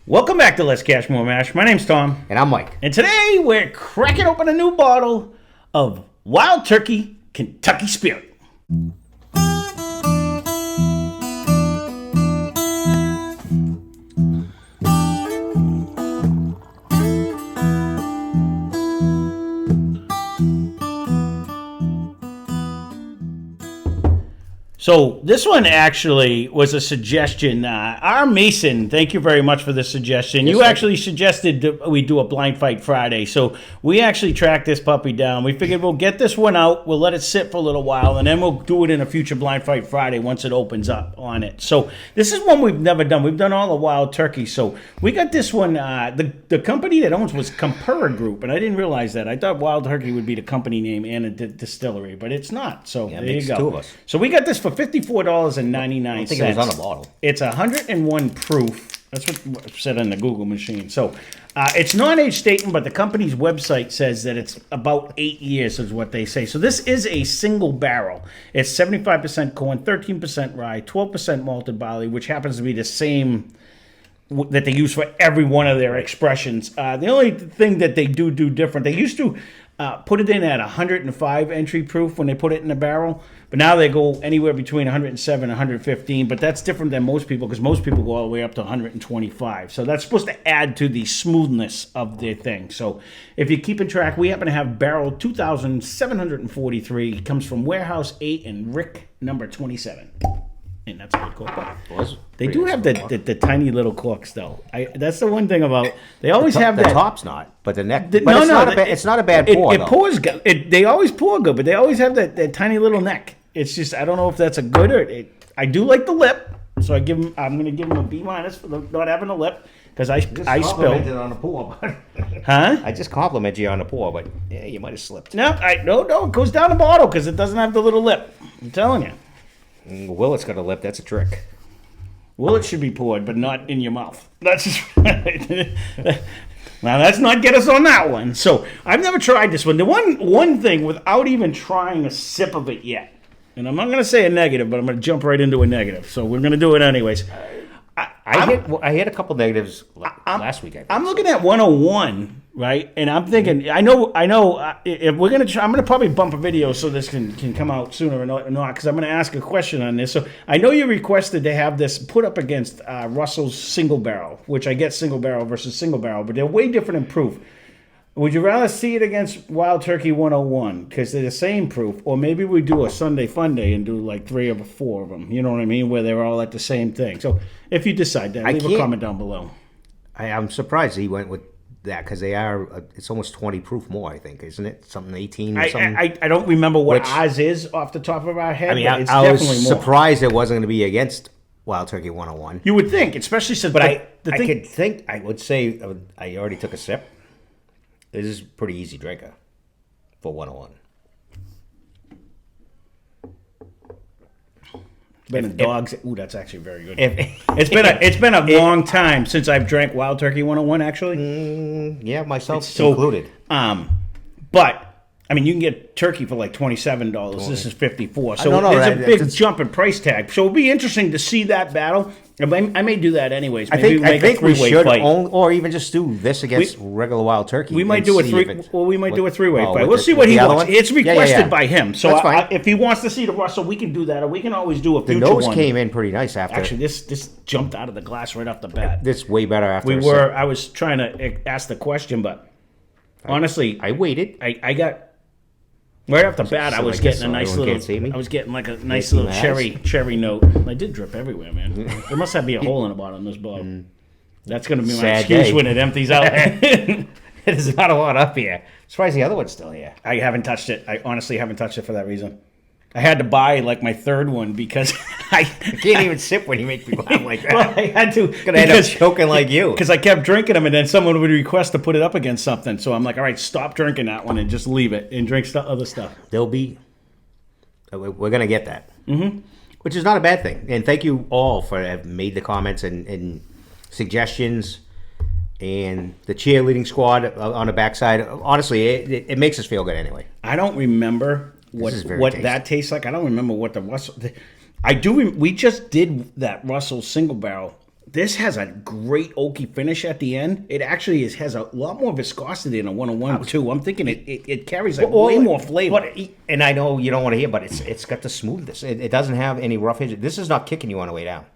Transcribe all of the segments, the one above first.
Welcome back to Lesscashmoremash. My name's Tom. And I'm Mike. And today we're cracking open a new bottle of Wild Turkey Kentucky Spirit. So this one actually was a suggestion. Our Mason, thank you very much for the suggestion. Yes, you actually suggested that we do a blind fight Friday. So we actually tracked this puppy down. We figured we'll get this one out. We'll let it sit for a little while, and then we'll do it in a future blind fight Friday once it opens up on it. So this is one we've never done. We've done all the Wild Turkey. So we got this one. The company that owns was Compura Group, and I didn't realize that. I thought Wild Turkey would be the company name and a distillery, but it's not. So Yeah, there it makes you go. two of us. So we got this for $54.99. I think it was on a bottle. It's 101 proof. That's what said on the Google machine. So it's non-age statement, but the company's website says that it's about 8 years is what they say. So this is a single barrel. It's 75% corn, 13% rye, 12% malted barley, which happens to be the same that they use for every one of their expressions. The only thing that they do different, they used to put it in at 105 entry proof when they put it in a barrel, but now they go anywhere between 107 and 115, but that's different than most people because most people go all the way up to 125. So that's supposed to add to the smoothness of the thing. So if you're keeping track, we happen to have barrel 2,743. It comes from Warehouse 8 and Rick number 27. And that's a good cork. They do have the tiny little corks, though. That's the one thing about they always have the that. Top's not, but the neck. It's not a bad pour. It pours good. They always pour good, but they always have that tiny little neck. It's just I don't know if that's a good or. I do like the lip, so I'm going to give them a B- for not having a lip because I spilled on the pour. Huh? I just complimented you on the pour, but yeah, you might have slipped. No, it goes down the bottle because it doesn't have the little lip. I'm telling you. Willet's got a lip. That's a trick. Willet should be poured, but not in your mouth. That's just right. Now, let's not get us on that one. So, I've never tried this one. The one thing, without even trying a sip of it yet, and I'm not going to say a negative, but I'm going to jump right into a negative. So, we're going to do it anyways. I hit a couple negatives last week. I think, I'm looking at 101, right? And I'm thinking, I know. If we're gonna try, I'm gonna probably bump a video so this can come out sooner or not, because I'm gonna ask a question on this. So I know you requested to have this put up against Russell's single barrel, which I get single barrel versus single barrel, but they're way different in proof. Would you rather see it against Wild Turkey 101 because they're the same proof, or maybe we do a Sunday Fun Day and do like 3 or 4 of them? You know what I mean? Where they're all at the same thing. So if you decide that, leave a comment down below. I'm surprised he went with that because they are. It's almost 20 proof more, I think, isn't it? Something 18 or something. I don't remember what ours is off the top of our head. I mean, but it's I definitely was more. surprised it wasn't going to be against Wild Turkey 101. You would think, especially since. But I would say I already took a sip. This is a pretty easy drinker for 101. Been a dog's. Ooh, that's actually very good. It's been a long time since I've drank Wild Turkey 101. Actually, yeah, myself included. But I mean, you can get turkey for like $27. This is $54. So there's a big jump in price tag. So it'll be interesting to see that battle. I may do that anyways. Maybe I think we should, fight. or even just do this against regular Wild Turkey. We might do a we might do a 3-way fight. We'll see what he wants. It's requested by him, so if he wants to see the Russell, we can do that, or we can always do a future one. The nose came in pretty nice after. Actually, this jumped out of the glass right off the bat. This way better after. I was trying to ask the question, but honestly, I waited. I got. Right off the bat, I was getting a nice little. I was getting like a nice little cherry note. I did drip everywhere, man. There must have be a hole in the bottom of this bottle. That's going to be my excuse when it empties out. There's not a lot up here. I'm surprised the other one's still here. I haven't touched it. I honestly haven't touched it for that reason. I had to buy like my third one because I can't even sip when you make me laugh like that. Well, I had to. Gonna end up choking like you. Because I kept drinking them, and then someone would request to put it up against something. So I'm like, all right, stop drinking that one and just leave it and drink other stuff. We're gonna get that, which is not a bad thing. And thank you all for having made the comments and suggestions. And the cheerleading squad on the backside. Honestly, it makes us feel good anyway. I don't remember what that tastes like. I don't remember what the Russell. I do. We just did that Russell single barrel This has a great oaky finish at the end. It actually has a lot more viscosity than a 101 too. I'm thinking it carries way more flavor. And I know you don't want to hear, but it's got the smoothness. It doesn't have any rough edges. This is not kicking you on the way down.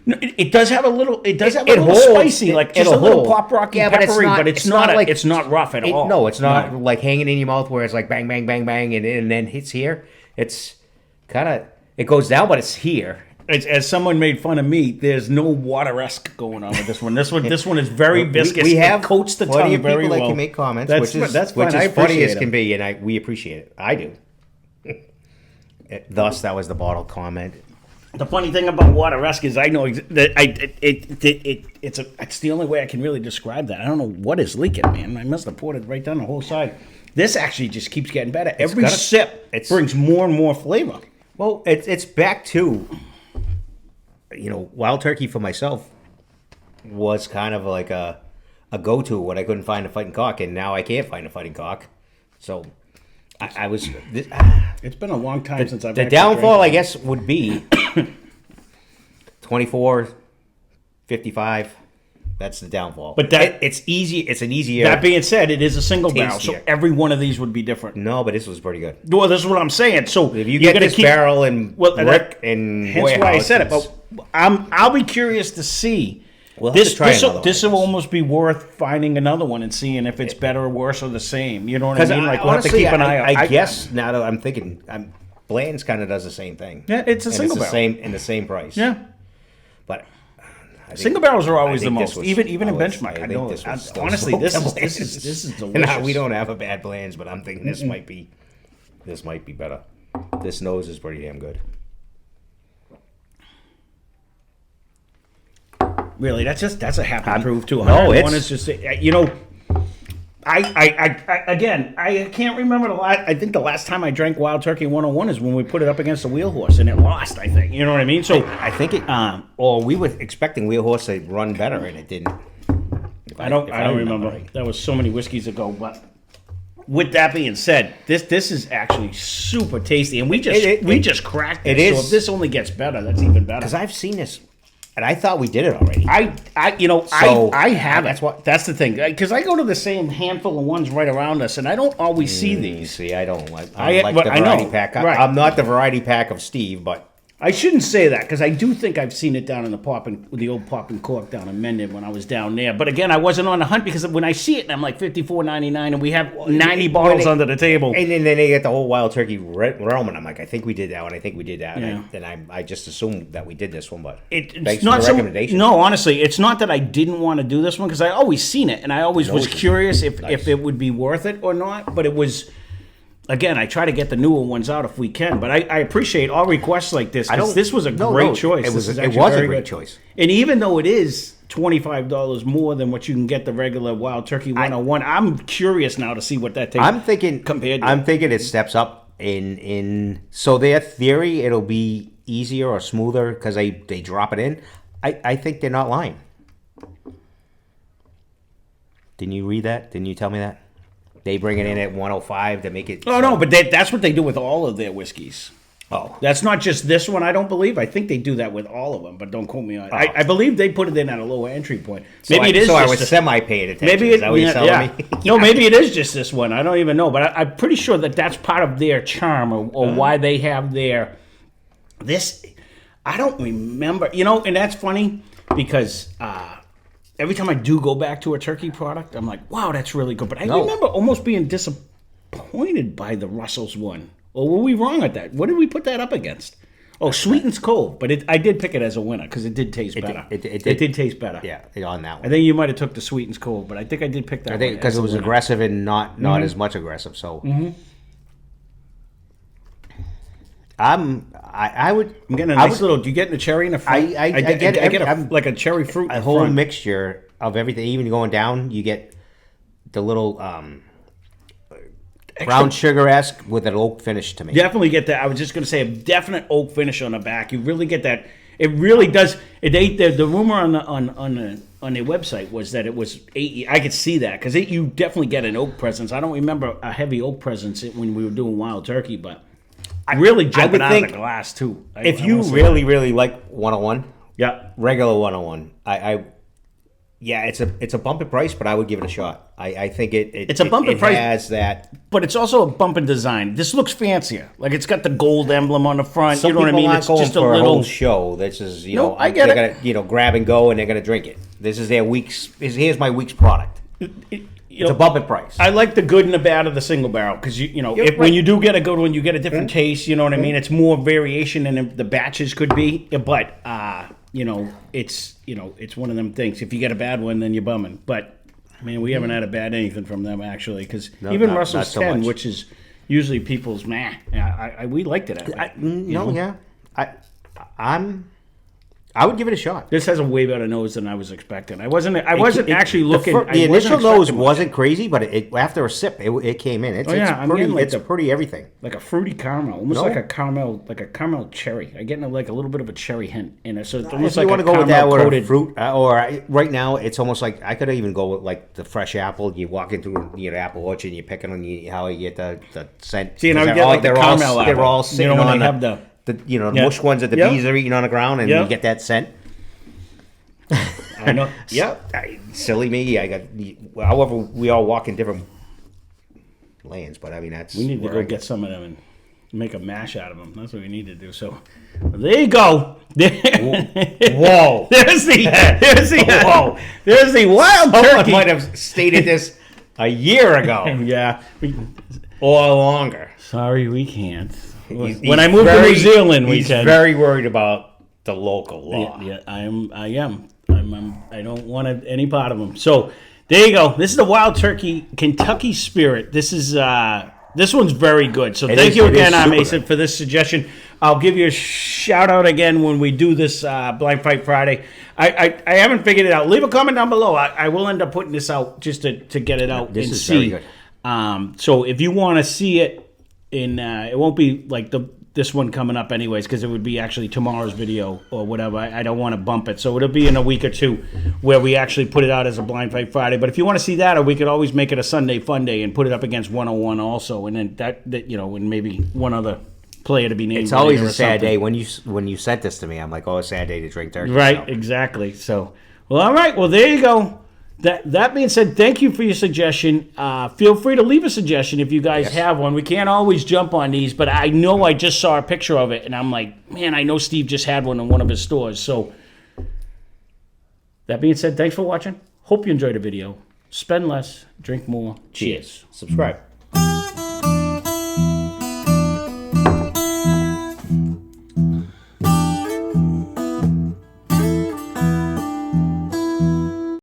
No, it does have a little. It does have a little spicy, like just a little pop rocky, peppery, but it's not like it's not rough at all. No, it's not like hanging in your mouth where it's like bang, bang, bang, bang, and then hits here. It's kind of it goes down, but it's here. As someone made fun of me, there's no water-esque going on with this one. This one is very viscous. We have it coats the plenty tongue of very people well. that can make comments, That's which fine. is funny as can be, and we appreciate it. I do. Thus, that was the bottle comment. The funny thing about water-esque is I know that it's the only way I can really describe that. I don't know what is leaking, man. I must have poured it right down the whole side. This actually just keeps getting better. Every sip brings more and more flavor. Well, it's back to, Wild Turkey for myself was kind of like a go-to when I couldn't find a fighting cock, and now I can't find a fighting cock. So I was... It's been a long time since I've... The downfall, I guess, would be 24, 55. That's the downfall. But it's easy. It's an easier... That being said, it is a single barrel, so every one of these would be different. No, but this was pretty good. Well, this is what I'm saying. So if you get this barrel and brick and hence why I said it. But I'll be curious to see. We'll have to try another one. This will almost be worth finding another one and seeing if it's better or worse or the same. You know what I mean? Like, we'll honestly, have to keep an eye out. I guess now that I'm thinking, Bland's kind of does the same thing. Yeah, it's a single barrel. In the same price. Yeah. But single barrels are always the most, even in benchmark. I know this was honestly, this is delicious. We don't have a bad Bland's, but I'm thinking this might be better. This nose is pretty damn good. Really, that's a happy proof too. No, one is just I can't remember the last. I think the last time I drank Wild Turkey 101 is when we put it up against the Wheel Horse and it lost. I think you know what I mean. So I think it. Or we were expecting Wheel Horse to run better and it didn't. I don't remember. Right. That was so many whiskeys ago. But with that being said, this is actually super tasty, and we just cracked it. So if this only gets better, that's even better. Because I've seen this. And I thought we did it already. I haven't. That's the thing. Because I go to the same handful of ones right around us, and I don't always see these. See, I don't like the variety pack. Right. I'm not the variety pack of Steve, but I shouldn't say that because I do think I've seen it down in the old Pop and Cork down in Mendon when I was down there. But again, I wasn't on the hunt because when I see it, and I'm like $54.99, and we have 90 bottles under the table. And then they get the whole Wild Turkey realm, and I'm like, I think we did that one. I think we did that. Yeah. And I just assumed that we did this one, but it's not the recommendation. No, honestly, it's not that I didn't want to do this one because I always seen it, and I always was curious if it would be worth it or not. But it was. Again, I try to get the newer ones out if we can, but I appreciate all requests like this because this was a great choice. It was a great choice. And even though it is $25 more than what you can get the regular Wild Turkey 101, I'm curious now to see what that takes. I'm thinking it steps up in so their theory it'll be easier or smoother because they drop it in. I think they're not lying. Didn't you read that? Didn't you tell me that? They bring it in at 105 to make it... Oh, no, but that's what they do with all of their whiskeys. Oh. That's not just this one, I don't believe. I think they do that with all of them, but don't quote me on it. I believe they put it in at a lower entry point. Maybe it is. So I was semi-paying attention. Maybe is that what you're telling me? No, maybe it is just this one. I don't even know. But I'm pretty sure that's part of their charm or why they have their... This... I don't remember. And that's funny because... every time I do go back to a turkey product, I'm like, wow, that's really good. But I remember almost being disappointed by the Russell's one. Or were we wrong at that? What did we put that up against? Oh, Sweeten's Cove. But I did pick it as a winner because it did taste better. It did taste better. Yeah, on that one. I think you might have took the Sweeten's Cove, but I think I did pick that one. I think because it was aggressive and not as much aggressive. So I'm getting a nice little. Do you get the cherry in the front? I get like a cherry fruit. A whole mixture of everything. Even going down, you get the little brown sugar-esque with an oak finish to me. Definitely get that. I was just going to say a definite oak finish on the back. You really get that. It really does. The rumor on their website was that it was 8. I could see that because you definitely get an oak presence. I don't remember a heavy oak presence when we were doing Wild Turkey, but. Really jumping out of the glass, too. If you really, really like 101, Yeah. regular 101. Yeah, it's a bump in price, but I would give it a shot. I think It's a bump in price. It has that. But it's also a bump in design. This looks fancier. Like it's got the gold emblem on the front. Some you know what I people mean? aren't It's going just a for a little whole show. This is No, I get they're it. gonna grab and go, and they're gonna drink it. This is their week's. Here's my week's product. It's a bump in price. I like the good and the bad of the single barrel because when you do get a good one, you get a different taste. You know what I mean? It's more variation than the batches could be. But it's one of them things. If you get a bad one, then you're bumming. But man, we haven't had a bad anything from them actually because even Russell's so 10, much. which is usually people's meh. We liked it. I would give it a shot. This has a way better nose than I was expecting. I wasn't actually looking. The initial nose wasn't crazy, but after a sip, it came in. It's I'm pretty. getting like It's pretty everything. like a fruity caramel, almost No. like a caramel cherry. I'm getting like a little bit of a cherry hint in it. So it's If almost you like want a to go with that caramel with a coated fruit, or right now, it's almost like I could even go with like the fresh apple. You walk into the apple orchard, and you're picking on how you get the scent. See, and I would 'Cause get like the caramel They're apple. all sitting when on they have the the mush ones that the bees are eating on the ground, and you get that scent. I know. Silly me. I got. However, we all walk in different lanes, but I mean that's. We need to where go I get some of them and make a mash out of them. That's what we need to do. So there you go. Whoa! There's the wild Someone turkey. might have stated this a year ago Yeah. or longer. Sorry, we can't. He's When I moved to very- New Zealand, we he's can. very worried about the local law. Yeah, I am. I don't want any part of them. So there you go. This is the Wild Turkey Kentucky Spirit. This one's very good. So thank you again, Mason, for this suggestion. I'll give you a shout out again when we do this Blind Fight Friday. I haven't figured it out. Leave a comment down below. I will end up putting this out just to get it out This and is see. very good. So if you want to see it it won't be like this one coming up anyways, because it would be actually tomorrow's video or whatever. I don't want to bump it, so it'll be in a week or two where we actually put it out as a Blind Fight Friday. But if you want to see that, or we could always make it a Sunday Fun Day and put it up against 101 also, and then that and maybe one other player to be named. It's always later a or sad something. day when you sent this to me. I'm like, oh, a sad day to drink turkey. Right, So. exactly. So, well, all right. Well, there you go. That being said, thank you for your suggestion. Feel free to leave a suggestion if you guys have one. We can't always jump on these, but I know I just saw a picture of it, and I'm like, man, I know Steve just had one in one of his stores. So, that being said, thanks for watching. Hope you enjoyed the video. Spend less, drink more. Cheers. Subscribe.